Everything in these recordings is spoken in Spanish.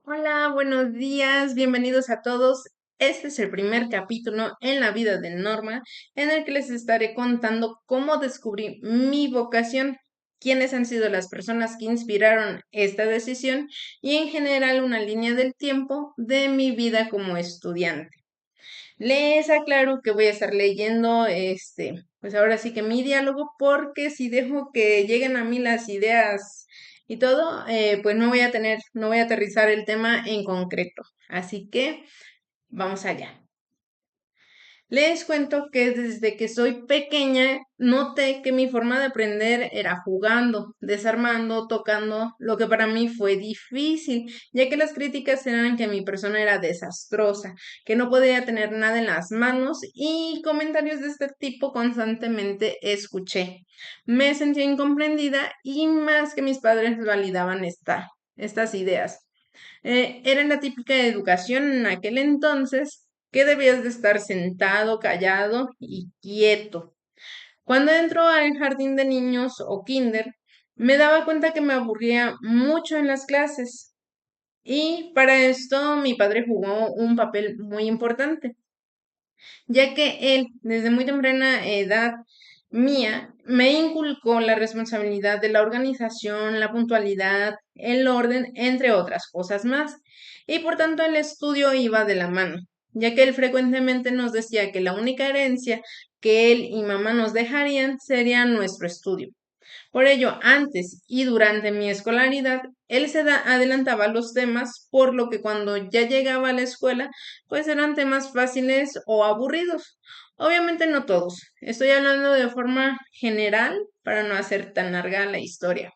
Hola, buenos días, bienvenidos a todos. Este es el primer capítulo en la vida de Norma, en el que les estaré contando cómo descubrí mi vocación, quiénes han sido las personas que inspiraron esta decisión y en general una línea del tiempo de mi vida como estudiante. Les aclaro que voy a estar leyendo pues ahora sí que mi diálogo, porque si dejo que lleguen a mí las ideas y todo, pues no voy a aterrizar el tema en concreto. Así que vamos allá. Les cuento que desde que soy pequeña noté que mi forma de aprender era jugando, desarmando, tocando, lo que para mí fue difícil, ya que las críticas eran que mi persona era desastrosa, que no podía tener nada en las manos y comentarios de este tipo constantemente escuché. Me sentía incomprendida y más que mis padres validaban estas ideas. Era la típica educación en aquel entonces que debías de estar sentado, callado y quieto. Cuando entro al jardín de niños o kinder, me daba cuenta que me aburría mucho en las clases y para esto mi padre jugó un papel muy importante, ya que él, desde muy temprana edad mía, me inculcó la responsabilidad de la organización, la puntualidad, el orden, entre otras cosas más. Y por tanto el estudio iba de la mano, ya que él frecuentemente nos decía que la única herencia que él y mamá nos dejarían sería nuestro estudio. Por ello, antes y durante mi escolaridad, él adelantaba los temas, por lo que cuando ya llegaba a la escuela, pues eran temas fáciles o aburridos. Obviamente no todos. Estoy hablando de forma general para no hacer tan larga la historia.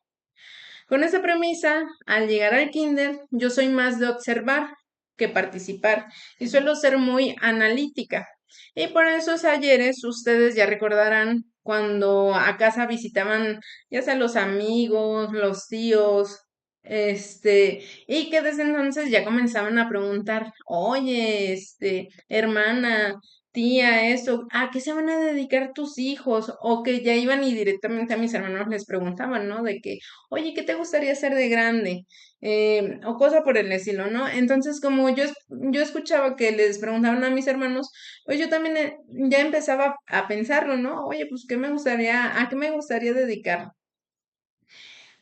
Con esa premisa, al llegar al kinder, yo soy más de observar que participar y suelo ser muy analítica. Y por esos ayeres, ustedes ya recordarán cuando a casa visitaban ya sea los amigos, los tíos, y que desde entonces ya comenzaban a preguntar, oye, hermana, tía, eso, ¿a qué se van a dedicar tus hijos? O que ya iban y directamente a mis hermanos les preguntaban, ¿no? De que, oye, ¿qué te gustaría hacer de grande? O cosa por el estilo, ¿no? Entonces, como yo escuchaba que les preguntaban a mis hermanos, pues yo también ya empezaba a pensarlo, ¿no? Oye, pues, ¿a qué me gustaría dedicar?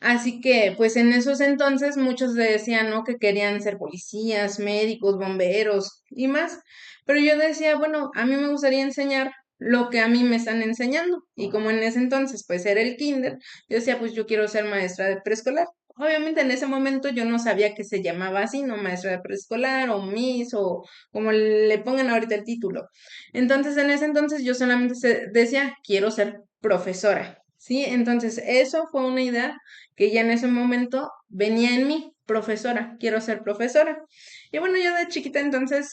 Así que, pues en esos entonces muchos decían, ¿no? Que querían ser policías, médicos, bomberos y más. Pero yo decía, bueno, a mí me gustaría enseñar lo que a mí me están enseñando. Y como en ese entonces, pues era el kinder, yo decía, pues yo quiero ser maestra de preescolar. Obviamente en ese momento yo no sabía que se llamaba así, ¿no? Maestra de preescolar o Miss o como le pongan ahorita el título. Entonces en ese entonces yo solamente decía, quiero ser profesora. ¿Sí? Entonces, eso fue una idea que ya en ese momento venía en mí, profesora, quiero ser profesora. Y bueno, yo de chiquita entonces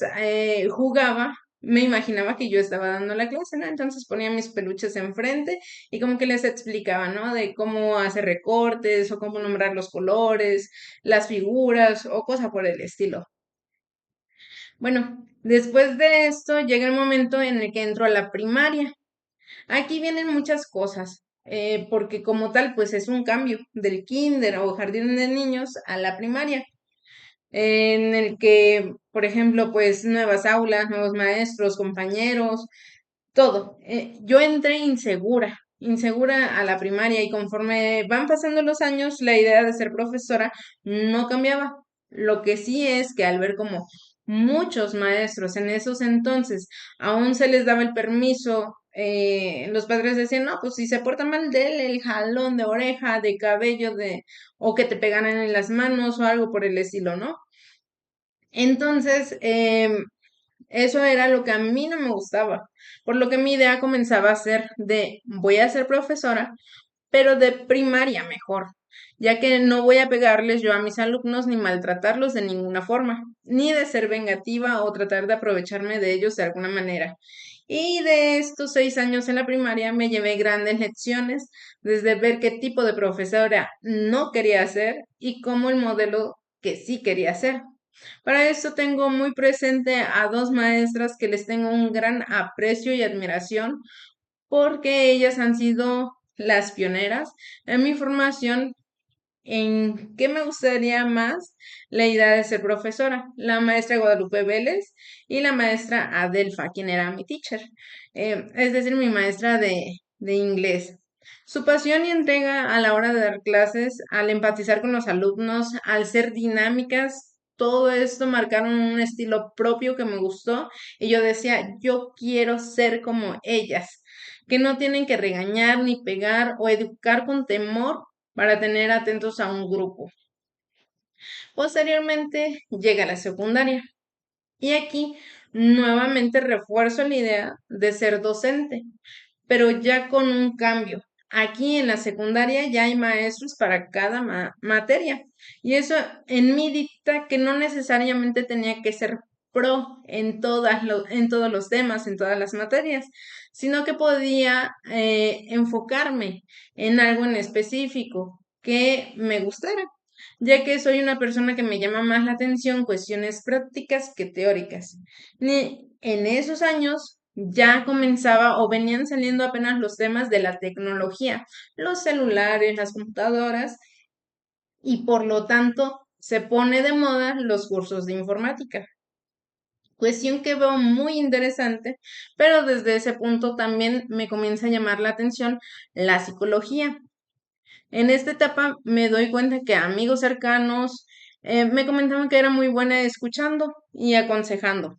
jugaba, me imaginaba que yo estaba dando la clase, ¿no? Entonces ponía mis peluches enfrente y como que les explicaba, ¿no? De cómo hacer recortes o cómo nombrar los colores, las figuras o cosas por el estilo. Bueno, después de esto llega el momento en el que entro a la primaria. Aquí vienen muchas cosas, porque como tal, pues es un cambio del kinder o jardín de niños a la primaria, en el que, por ejemplo, pues nuevas aulas, nuevos maestros, compañeros, todo. Yo entré insegura a la primaria y conforme van pasando los años, la idea de ser profesora no cambiaba. Lo que sí es que al ver como muchos maestros en esos entonces aún se les daba el permiso, los padres decían, no, pues si se porta mal, déle el jalón de oreja, de cabello, o que te pegaran en las manos o algo por el estilo, ¿no? Entonces, eso era lo que a mí no me gustaba, por lo que mi idea comenzaba a ser de voy a ser profesora, pero de primaria mejor, ya que no voy a pegarles yo a mis alumnos ni maltratarlos de ninguna forma, ni de ser vengativa o tratar de aprovecharme de ellos de alguna manera. Y de estos 6 años en la primaria me llevé grandes lecciones, desde ver qué tipo de profesora no quería ser y cómo el modelo que sí quería ser. Para esto tengo muy presente a dos maestras que les tengo un gran aprecio y admiración porque ellas han sido las pioneras en mi formación en qué me gustaría más la idea de ser profesora, la maestra Guadalupe Vélez y la maestra Adelfa, quien era mi teacher, es decir, mi maestra de inglés. Su pasión y entrega a la hora de dar clases, al empatizar con los alumnos, al ser dinámicas, todo esto marcaron un estilo propio que me gustó y yo decía, yo quiero ser como ellas, que no tienen que regañar ni pegar o educar con temor para tener atentos a un grupo. Posteriormente llega la secundaria y aquí nuevamente refuerzo la idea de ser docente, pero ya con un cambio. Aquí en la secundaria ya hay maestros para cada materia y eso en mí dicta que no necesariamente tenía que ser pro en en todos los temas, en todas las materias, sino que podía enfocarme en algo en específico que me gustara, ya que soy una persona que me llama más la atención cuestiones prácticas que teóricas. En esos años ya comenzaba o venían saliendo apenas los temas de la tecnología, los celulares, las computadoras, y por lo tanto se pone de moda los cursos de informática. Cuestión que veo muy interesante, pero desde ese punto también me comienza a llamar la atención la psicología. En esta etapa me doy cuenta que amigos cercanos me comentaban que era muy buena escuchando y aconsejando.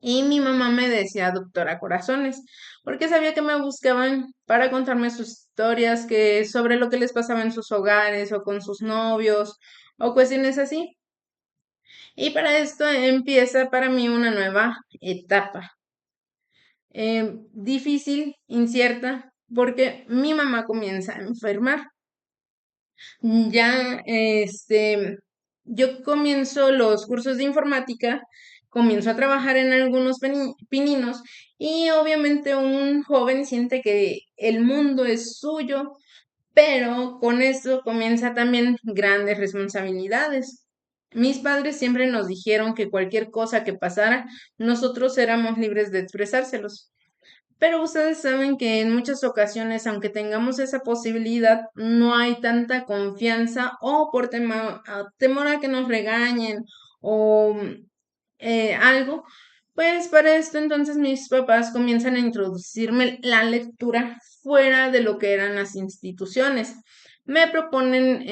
Y mi mamá me decía doctora Corazones, porque sabía que me buscaban para contarme sus historias que sobre lo que les pasaba en sus hogares o con sus novios o cuestiones así. Y para esto empieza para mí una nueva etapa, difícil, incierta, porque mi mamá comienza a enfermar. Ya, yo comienzo los cursos de informática, comienzo a trabajar en algunos pininos y obviamente un joven siente que el mundo es suyo, pero con esto comienza también grandes responsabilidades. Mis padres siempre nos dijeron que cualquier cosa que pasara, nosotros éramos libres de expresárselos. Pero ustedes saben que en muchas ocasiones, aunque tengamos esa posibilidad, no hay tanta confianza o por temor a que nos regañen o algo. Pues para esto entonces mis papás comienzan a introducirme la lectura fuera de lo que eran las instituciones. Me proponen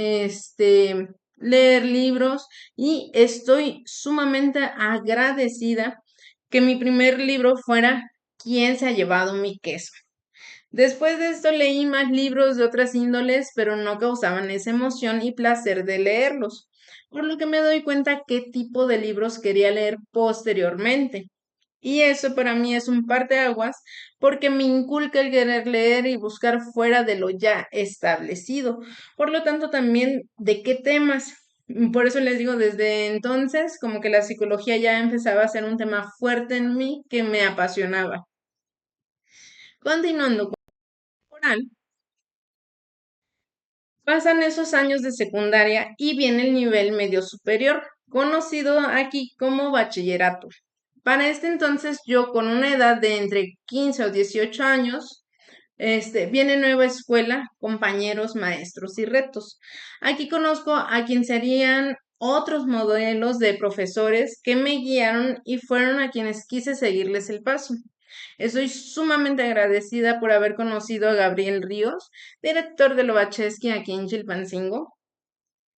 leer libros y estoy sumamente agradecida que mi primer libro fuera ¿Quién se ha llevado mi queso? Después de esto leí más libros de otras índoles, pero no causaban esa emoción y placer de leerlos, por lo que me doy cuenta qué tipo de libros quería leer posteriormente. Y eso para mí es un parteaguas porque me inculca el querer leer y buscar fuera de lo ya establecido. Por lo tanto, también de qué temas. Por eso les digo, desde entonces, como que la psicología ya empezaba a ser un tema fuerte en mí que me apasionaba. Continuando con el oral, pasan esos años de secundaria y viene el nivel medio superior, conocido aquí como bachillerato. Para este entonces, yo con una edad de entre 15 o 18 años, viene nueva escuela, compañeros, maestros y retos. Aquí conozco a quien serían otros modelos de profesores que me guiaron y fueron a quienes quise seguirles el paso. Estoy sumamente agradecida por haber conocido a Gabriel Ríos, director de Lobacheski aquí en Chilpancingo.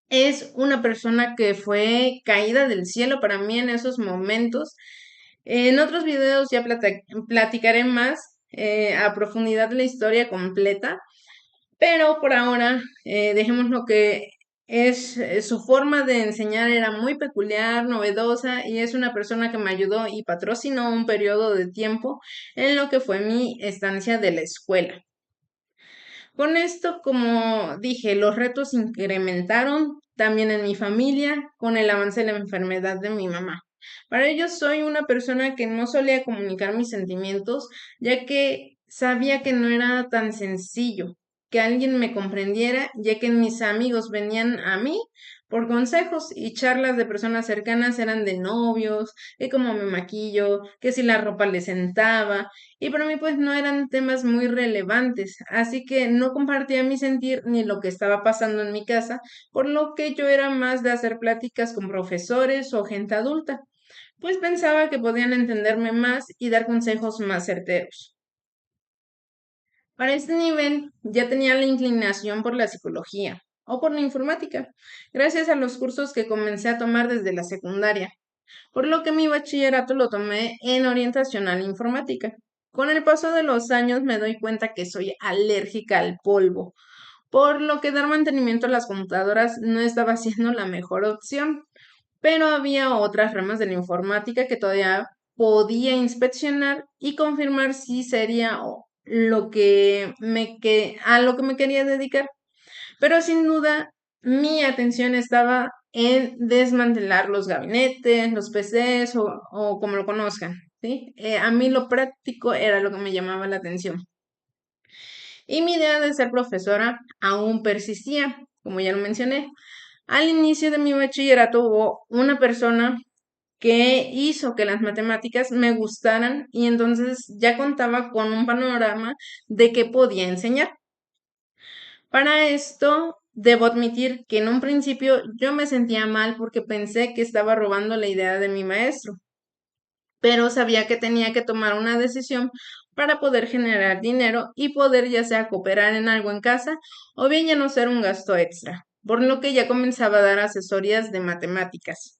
Es una persona que fue caída del cielo para mí en esos momentos. En otros videos ya platicaré más a profundidad la historia completa, pero por ahora dejemos lo que es su forma de enseñar era muy peculiar, novedosa y es una persona que me ayudó y patrocinó un periodo de tiempo en lo que fue mi estancia de la escuela. Con esto, como dije, los retos incrementaron también en mi familia con el avance de la enfermedad de mi mamá. Para ello soy una persona que no solía comunicar mis sentimientos, ya que sabía que no era tan sencillo. que alguien me comprendiera, ya que mis amigos venían a mí por consejos y charlas de personas cercanas eran de novios, que cómo me maquillo, que si la ropa le sentaba, y para mí pues no eran temas muy relevantes, así que no compartía mi sentir ni lo que estaba pasando en mi casa, por lo que yo era más de hacer pláticas con profesores o gente adulta, pues pensaba que podían entenderme más y dar consejos más certeros. Para este nivel ya tenía la inclinación por la psicología o por la informática, gracias a los cursos que comencé a tomar desde la secundaria, por lo que mi bachillerato lo tomé en orientación a la informática. Con el paso de los años me doy cuenta que soy alérgica al polvo, por lo que dar mantenimiento a las computadoras no estaba siendo la mejor opción, pero había otras ramas de la informática que todavía podía inspeccionar y confirmar si sería a lo que me quería dedicar. Pero sin duda, mi atención estaba en desmantelar los gabinetes, los PCs o como lo conozcan, ¿sí? A mí lo práctico era lo que me llamaba la atención. Y mi idea de ser profesora aún persistía, como ya lo mencioné. Al inicio de mi bachillerato hubo una persona que hizo que las matemáticas me gustaran y entonces ya contaba con un panorama de qué podía enseñar. Para esto, debo admitir que en un principio yo me sentía mal porque pensé que estaba robando la idea de mi maestro, pero sabía que tenía que tomar una decisión para poder generar dinero y poder ya sea cooperar en algo en casa o bien ya no ser un gasto extra, por lo que ya comenzaba a dar asesorías de matemáticas.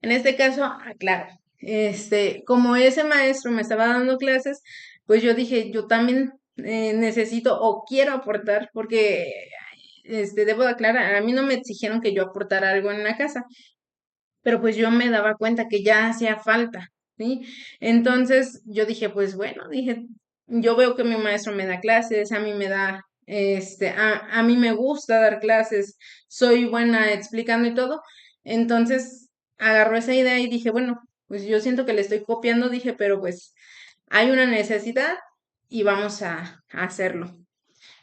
En este caso, claro, como ese maestro me estaba dando clases, pues yo dije, yo también necesito o quiero aportar, porque debo de aclarar, a mí no me exigieron que yo aportara algo en la casa, pero pues yo me daba cuenta que ya hacía falta, ¿sí? Entonces yo dije, pues bueno, dije, yo veo que mi maestro me da clases, a mí me da, a mí me gusta dar clases, soy buena explicando y todo, entonces agarró esa idea y dije, bueno, pues yo siento que le estoy copiando, dije, pero pues hay una necesidad y vamos a hacerlo.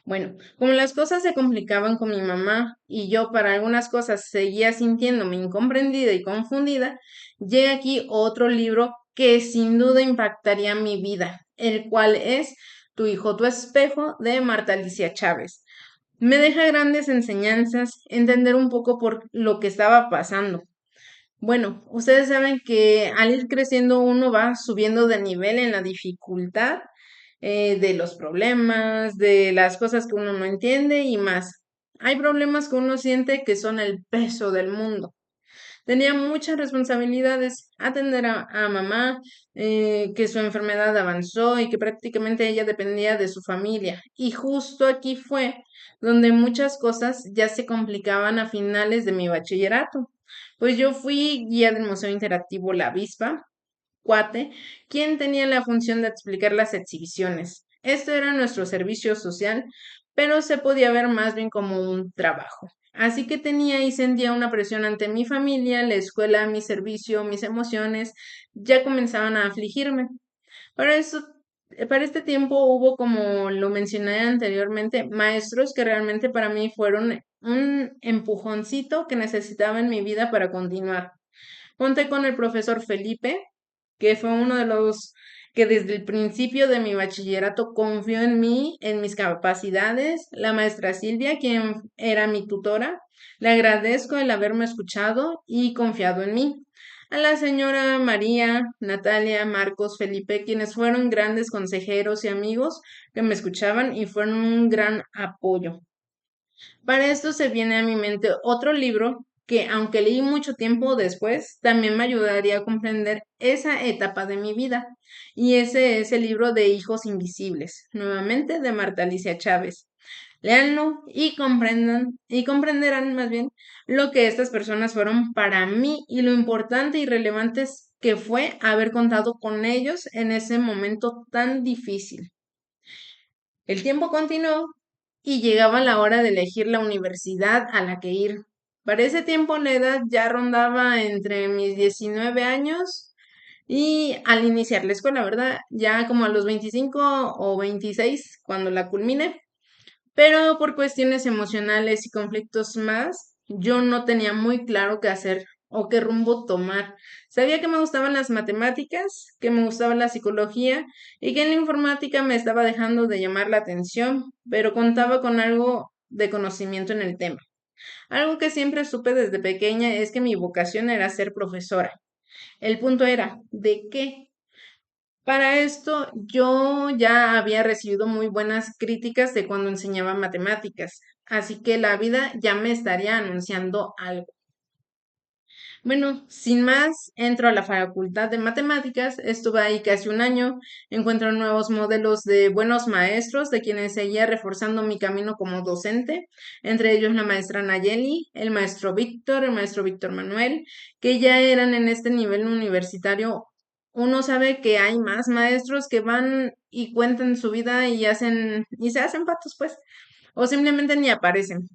Bueno, como las cosas se complicaban con mi mamá y yo para algunas cosas seguía sintiéndome incomprendida y confundida, llega aquí otro libro que sin duda impactaría mi vida, el cual es Tu hijo, tu espejo de Marta Alicia Chávez. Me deja grandes enseñanzas, entender un poco por lo que estaba pasando. Bueno, ustedes saben que al ir creciendo uno va subiendo de nivel en la dificultad de los problemas, de las cosas que uno no entiende y más. Hay problemas que uno siente que son el peso del mundo. Tenía muchas responsabilidades, atender a mamá, que su enfermedad avanzó y que prácticamente ella dependía de su familia. Y justo aquí fue donde muchas cosas ya se complicaban a finales de mi bachillerato. Pues yo fui guía del Museo Interactivo La Avispa, Cuate, quien tenía la función de explicar las exhibiciones. Esto era nuestro servicio social, pero se podía ver más bien como un trabajo. Así que tenía y sentía una presión ante mi familia, la escuela, mi servicio, mis emociones, ya comenzaban a afligirme. Para eso, para este tiempo hubo, como lo mencioné anteriormente, maestros que realmente para mí fueron un empujoncito que necesitaba en mi vida para continuar. Conté con el profesor Felipe, que fue uno de los que desde el principio de mi bachillerato confió en mí, en mis capacidades, la maestra Silvia, quien era mi tutora. Le agradezco el haberme escuchado y confiado en mí. A la señora María, Natalia, Marcos, Felipe, quienes fueron grandes consejeros y amigos que me escuchaban y fueron un gran apoyo. Para esto se viene a mi mente otro libro que, aunque leí mucho tiempo después, también me ayudaría a comprender esa etapa de mi vida. Y ese es el libro de Hijos Invisibles, nuevamente de Marta Alicia Chávez. Léanlo y comprenderán más bien lo que estas personas fueron para mí y lo importante y relevante que fue haber contado con ellos en ese momento tan difícil. El tiempo continuó y llegaba la hora de elegir la universidad a la que ir. Para ese tiempo la edad ya rondaba entre mis 19 años y al iniciar la escuela, ¿verdad? Ya como a los 25 o 26, cuando la culmine, pero por cuestiones emocionales y conflictos más, yo no tenía muy claro qué hacer o qué rumbo tomar. Sabía que me gustaban las matemáticas, que me gustaba la psicología y que en la informática me estaba dejando de llamar la atención, pero contaba con algo de conocimiento en el tema. Algo que siempre supe desde pequeña es que mi vocación era ser profesora. El punto era, ¿de qué? Para esto, yo ya había recibido muy buenas críticas de cuando enseñaba matemáticas, así que la vida ya me estaría anunciando algo. Bueno, sin más, entro a la Facultad de Matemáticas, estuve ahí casi un año, encuentro nuevos modelos de buenos maestros de quienes seguía reforzando mi camino como docente, entre ellos la maestra Nayeli, el maestro Víctor Manuel, que ya eran en este nivel universitario. Uno sabe que hay más maestros que van y cuentan su vida y hacen, y se hacen patos, pues, o simplemente ni aparecen.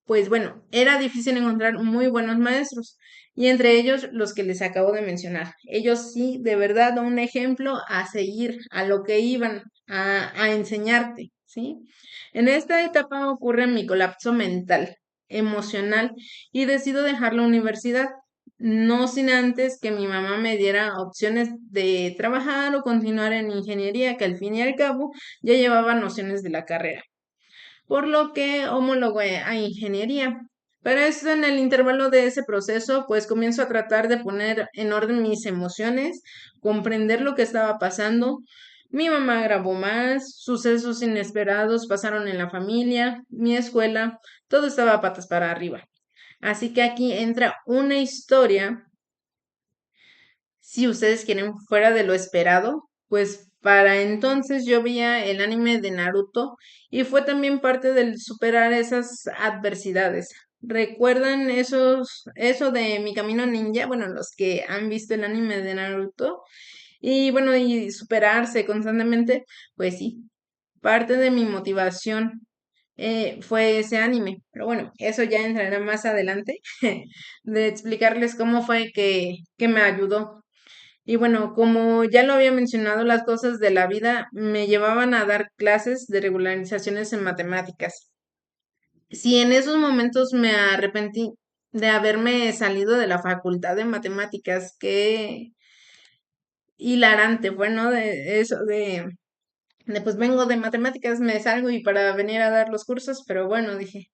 Pues bueno, era difícil encontrar muy buenos maestros y entre ellos los que les acabo de mencionar. Ellos sí, de verdad, un ejemplo a seguir, a lo que iban a enseñarte, ¿sí? En esta etapa ocurre mi colapso mental, emocional y decido dejar la universidad, no sin antes que mi mamá me diera opciones de trabajar o continuar en ingeniería, que al fin y al cabo ya llevaba nociones de la carrera, por lo que homologué a ingeniería. Para esto, en el intervalo de ese proceso, pues comienzo a tratar de poner en orden mis emociones, comprender lo que estaba pasando. Mi mamá grabó más, sucesos inesperados pasaron en la familia, mi escuela, todo estaba a patas para arriba. Así que aquí entra una historia, si ustedes quieren, fuera de lo esperado, pues para entonces yo veía el anime de Naruto y fue también parte del superar esas adversidades. ¿Recuerdan eso de mi camino ninja? Bueno, los que han visto el anime de Naruto y bueno, y superarse constantemente, pues sí, parte de mi motivación fue ese anime. Pero bueno, eso ya entrará más adelante de explicarles cómo fue que me ayudó. Y bueno, como ya lo había mencionado, las cosas de la vida me llevaban a dar clases de regularizaciones en matemáticas. Si en esos momentos me arrepentí de haberme salido de la facultad de matemáticas, qué hilarante fue, ¿no? De eso, de pues vengo de matemáticas, me salgo y para venir a dar los cursos, pero bueno, dije.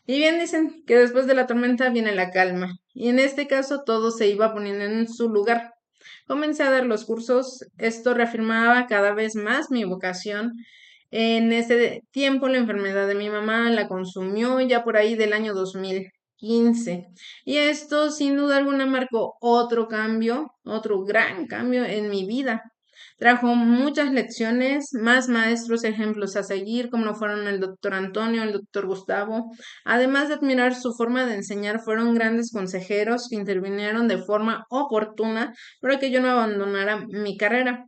Y bien dicen que después de la tormenta viene la calma, y en este caso todo se iba poniendo en su lugar. Comencé a dar los cursos, esto reafirmaba cada vez más mi vocación. En ese tiempo la enfermedad de mi mamá la consumió ya por ahí del año 2015 y esto sin duda alguna marcó otro cambio, otro gran cambio en mi vida. Trajo muchas lecciones, más maestros ejemplos a seguir, como lo fueron el doctor Antonio, el doctor Gustavo. Además de admirar su forma de enseñar, fueron grandes consejeros que intervinieron de forma oportuna para que yo no abandonara mi carrera.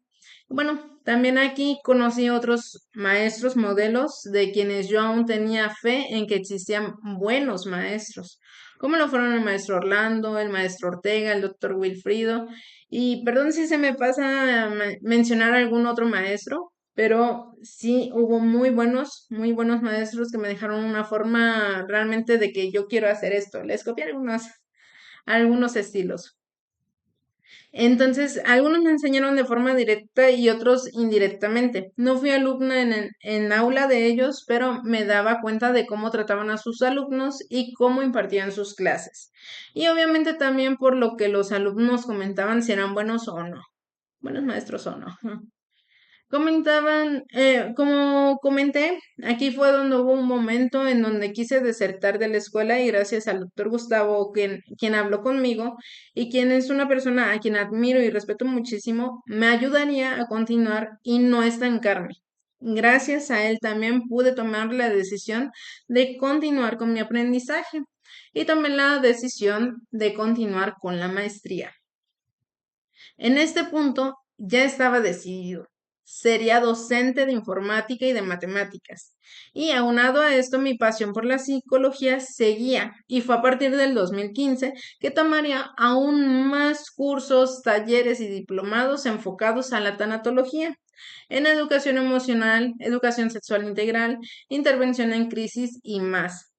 Bueno, también aquí conocí otros maestros modelos de quienes yo aún tenía fe en que existían buenos maestros, como lo fueron el maestro Orlando, el maestro Ortega, el doctor Wilfrido, y perdón si se me pasa mencionar algún otro maestro, pero sí hubo muy buenos maestros que me dejaron una forma realmente de que yo quiero hacer esto. Les copié algunos estilos. Entonces, algunos me enseñaron de forma directa y otros indirectamente. No fui alumna en aula de ellos, pero me daba cuenta de cómo trataban a sus alumnos y cómo impartían sus clases. Y obviamente también por lo que los alumnos comentaban si eran buenos o no, buenos maestros o no. Comentaban, como comenté, aquí fue donde hubo un momento en donde quise desertar de la escuela y gracias al doctor Gustavo, quien habló conmigo y quien es una persona a quien admiro y respeto muchísimo, me ayudaría a continuar y no estancarme. Gracias a él también pude tomar la decisión de continuar con mi aprendizaje y tomé la decisión de continuar con la maestría. En este punto ya estaba decidido. Sería docente de informática y de matemáticas. Y aunado a esto, mi pasión por la psicología seguía. Y fue a partir del 2015 que tomaría aún más cursos, talleres y diplomados enfocados a la tanatología. en educación emocional, educación sexual integral, intervención en crisis y más.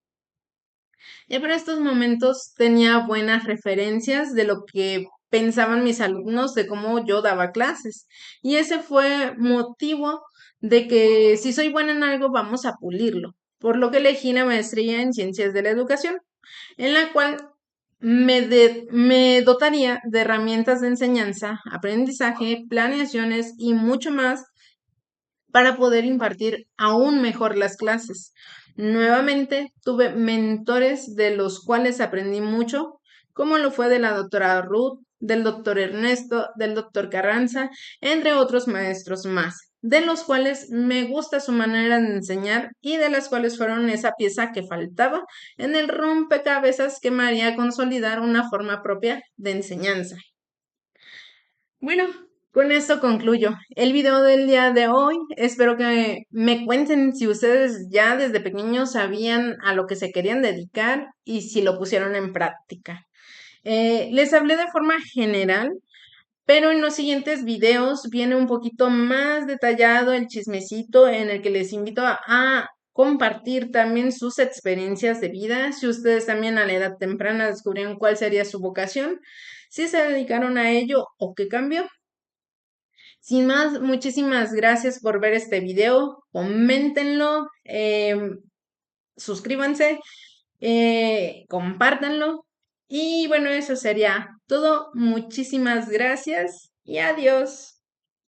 Ya para estos momentos tenía buenas referencias de lo que pensaban mis alumnos de cómo yo daba clases. Y ese fue motivo de que si soy buena en algo, vamos a pulirlo. Por lo que elegí la maestría en ciencias de la educación, en la cual me dotaría de herramientas de enseñanza, aprendizaje, planeaciones y mucho más para poder impartir aún mejor las clases. Nuevamente tuve mentores de los cuales aprendí mucho, como lo fue de la doctora Ruth, del doctor Ernesto, del doctor Carranza, entre otros maestros más, de los cuales me gusta su manera de enseñar y de las cuales fueron esa pieza que faltaba en el rompecabezas que me haría consolidar una forma propia de enseñanza. Bueno, con esto concluyo el video del día de hoy. Espero que me cuenten si ustedes ya desde pequeños sabían a lo que se querían dedicar y si lo pusieron en práctica. Les hablé de forma general, pero en los siguientes videos viene un poquito más detallado el chismecito en el que les invito a compartir también sus experiencias de vida, si ustedes también a la edad temprana descubrieron cuál sería su vocación, si se dedicaron a ello o qué cambió. Sin más, muchísimas gracias por ver este video. Coméntenlo, suscríbanse, compártanlo. Y bueno, eso sería todo. Muchísimas gracias y adiós.